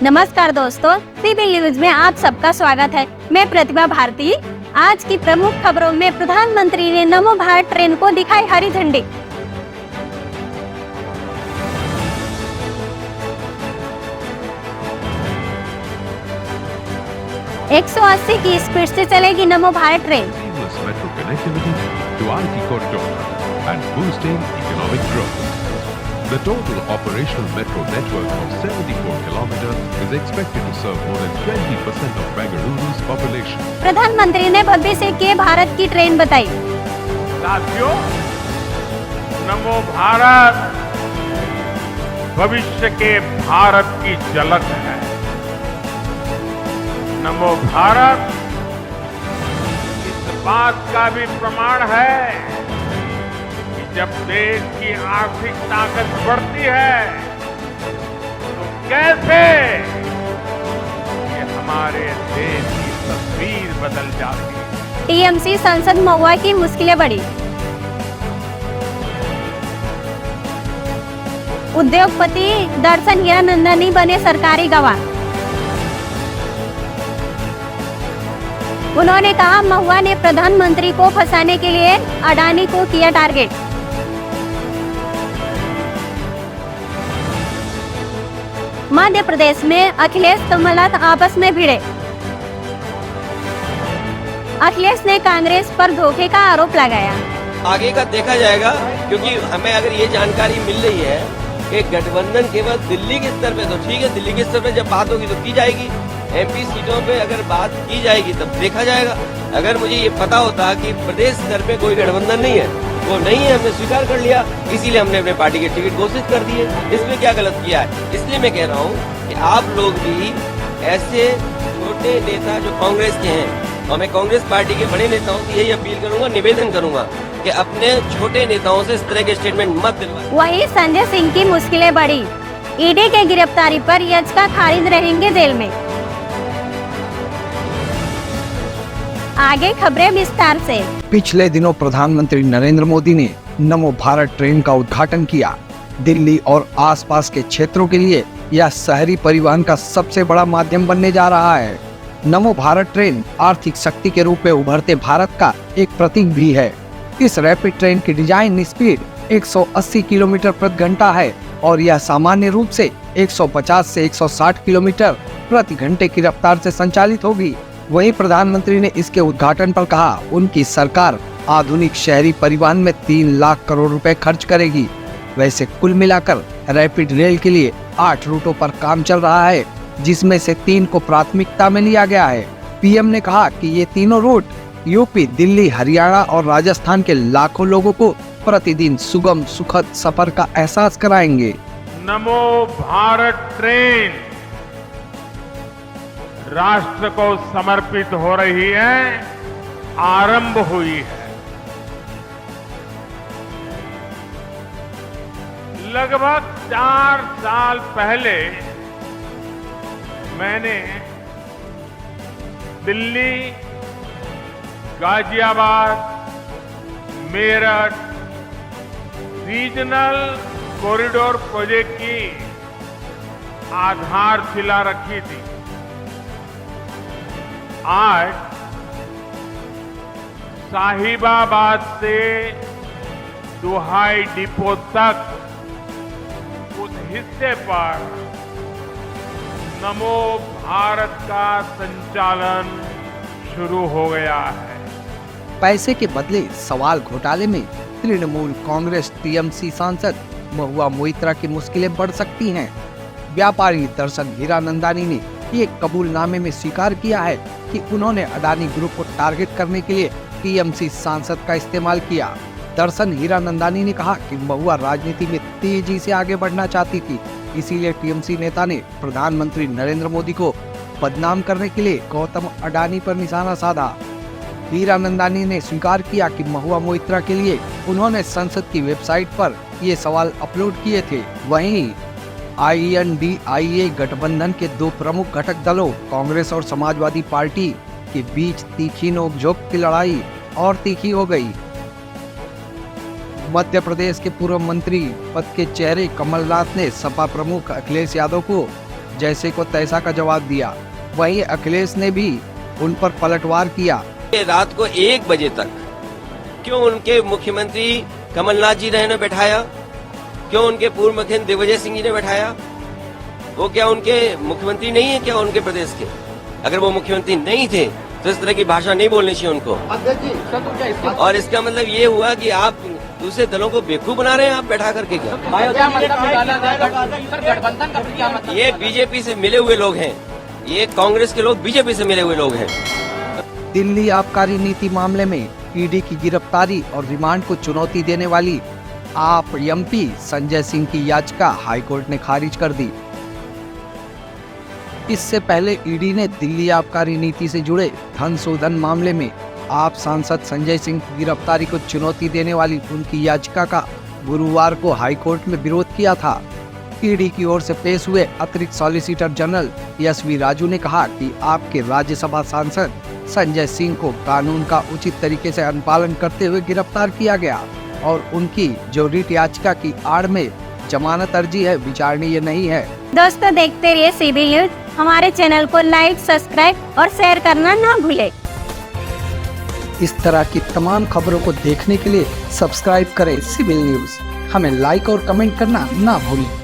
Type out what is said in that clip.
नमस्कार दोस्तों, CB news में आप सबका स्वागत है। मैं प्रतिभा भारती। आज की प्रमुख खबरों में प्रधानमंत्री ने नमो भारत ट्रेन को दिखाई हरी झंडी। एक 180 की स्पीड से चलेगी नमो Bharat train. Metro connectivity to RT corridor and boosting economic growth. The total operational metro network of 74 kilometers is expected to serve more than 20% of Bengaluru's population. प्रधानमंत्री ने भविष्य के भारत की ट्रेन बताई। साथियों, नमो भारत भविष्य के भारत की झलक है। नमो भारत इस बात का भी प्रमाण है कि जब देश की आर्थिक ताकत बढ़ती है तो कैसे ये हमारे देश की तस्वीर बदल जाती है। टीएमसी सांसद महुआ की मुश्किलें बढ़ी। उद्योगपति दर्शन हीरानंदानी बने सरकारी गवाह। उन्होंने कहा, महुआ ने प्रधानमंत्री को फंसाने के लिए अडानी को किया टारगेट। मध्य प्रदेश में अखिलेश कमलनाथ आपस में भिड़े। अखिलेश ने कांग्रेस पर धोखे का आरोप लगाया। आगे का देखा जाएगा, क्योंकि हमें अगर ये जानकारी मिल रही है कि गठबंधन केवल दिल्ली के स्तर पे, तो ठीक है, दिल्ली के स्तर पे जब बात होगी तो की जाएगी। एमपी सीटों पे अगर बात की जाएगी तब देखा जाएगा। अगर मुझे ये पता होता कि प्रदेश स्तर पे कोई गठबंधन नहीं है, वो नहीं है, हमने स्वीकार कर लिया, इसीलिए हमने अपने पार्टी के टिकट घोषित कर दिए। इसमें क्या गलत किया है? इसलिए मैं कह रहा हूँ कि आप लोग भी ऐसे छोटे नेता जो कांग्रेस के हैं, और मैं कांग्रेस पार्टी के बड़े नेताओं की यही अपील करूंगा, निवेदन करूंगा कि अपने छोटे नेताओं से इस तरह के स्टेटमेंट मत दिलवाएं। वहीं संजय सिंह की मुश्किलें बढ़ी। ईडी के गिरफ्तारी पर याचिका खारिज, रहेंगे जेल में। आगे खबरें विस्तार से। पिछले दिनों प्रधानमंत्री नरेंद्र मोदी ने नमो भारत ट्रेन का उद्घाटन किया। दिल्ली और आसपास के क्षेत्रों के लिए यह शहरी परिवहन का सबसे बड़ा माध्यम बनने जा रहा है। नमो भारत ट्रेन आर्थिक शक्ति के रूप में उभरते भारत का एक प्रतीक भी है। इस रैपिड ट्रेन की डिजाइन स्पीड 180 किलोमीटर प्रति घंटा है और यह सामान्य रूप से 150 से 160 किलोमीटर प्रति घंटे की रफ्तार से संचालित होगी। वहीं प्रधानमंत्री ने इसके उद्घाटन पर कहा, उनकी सरकार आधुनिक शहरी परिवहन में 3 लाख करोड़ रुपए खर्च करेगी। वैसे कुल मिलाकर रैपिड रेल के लिए 8 रूटों पर काम चल रहा है, जिसमें से 3 को प्राथमिकता में लिया गया है। पीएम ने कहा कि ये तीनों रूट यूपी, दिल्ली, हरियाणा और राजस्थान के लाखों लोगों को प्रतिदिन सुगम सुखद सफर का एहसास कराएंगे। नमो भारत ट्रेन राष्ट्र को समर्पित हो रही है, आरंभ हुई है। लगभग 4 साल पहले मैंने Delhi, Ghaziabad, Meerut regional corridor project की आधारशिला रखी थी। आज साहिबाबाद से दुहाई डिपो तक उस हिस्से पर नमो भारत का संचालन शुरू हो गया है। पैसे के बदले सवाल घोटाले में तृणमूल कांग्रेस टीएमसी सांसद महुआ मोइत्रा की मुश्किलें बढ़ सकती हैं। व्यापारी दर्शन हीरानंदानी ने एक कबूलनामे में स्वीकार किया है कि उन्होंने अडानी ग्रुप को टारगेट करने के लिए टीएमसी सांसद का इस्तेमाल किया। दर्शन हीरानंदानी ने कहा कि महुआ राजनीति में तेजी से आगे बढ़ना चाहती थी, इसीलिए टीएमसी नेता ने प्रधानमंत्री नरेंद्र मोदी को बदनाम करने के लिए गौतम अडानी पर निशाना साधा। हीरानंदानी ने स्वीकार किया कि महुआ मोइत्रा के लिए उन्होंने संसद की वेबसाइट पर ये सवाल अपलोड किए थे। वहीं INDIA गठबंधन के 2 प्रमुख घटक दलों कांग्रेस और समाजवादी पार्टी के बीच तीखी नोकझोंक की लड़ाई और तीखी हो गई। मध्य प्रदेश के पूर्व मंत्री पद के चेहरे कमलनाथ ने सपा प्रमुख अखिलेश यादव को जैसे को तैसा का जवाब दिया। वहीं अखिलेश ने भी उन पर पलटवार किया। रात को 1 बजे तक क्यों उनके मुख्यमंत्री कमलनाथ जी ने बैठाया, क्यों उनके पूर्व मुख्यमंत्री दिग्विजय सिंह जी ने बैठाया? वो क्या उनके मुख्यमंत्री नहीं है क्या उनके प्रदेश के? अगर वो मुख्यमंत्री नहीं थे तो इस तरह की भाषा नहीं बोलनी चाहिए उनको। और इसका मतलब ये हुआ कि आप दूसरे दलों को बेवकूफ बना रहे हैं आप बैठा करके क्या? ये बीजेपी से मिले हुए लोग हैं, ये कांग्रेस के लोग बीजेपी से मिले हुए लोग हैं। दिल्ली आबकारी नीति मामले में ईडी की गिरफ्तारी और रिमांड को चुनौती देने वाली आप एमपी संजय सिंह की याचिका हाईकोर्ट ने खारिज कर दी। इससे पहले ईडी ने दिल्ली आबकारी नीति से जुड़े धन शोधन मामले में आप सांसद संजय सिंह की गिरफ्तारी को चुनौती देने वाली उनकी याचिका का गुरुवार को हाईकोर्ट में विरोध किया था। ईडी की ओर से पेश हुए अतिरिक्त सॉलिसिटर जनरल एस.वी. राजू ने कहा कि आपके राज्यसभा सांसद संजय सिंह को कानून का उचित तरीके से अनुपालन करते हुए गिरफ्तार किया गया और उनकी जो रिट याचिका की आड़ में जमानत अर्जी है विचारणीय नहीं है। दोस्तों, देखते रहिए सीबी न्यूज। हमारे चैनल को लाइक, सब्सक्राइब और शेयर करना ना भूलें। इस तरह की तमाम खबरों को देखने के लिए सब्सक्राइब करें सिविल न्यूज। हमें लाइक और कमेंट करना ना भूलें।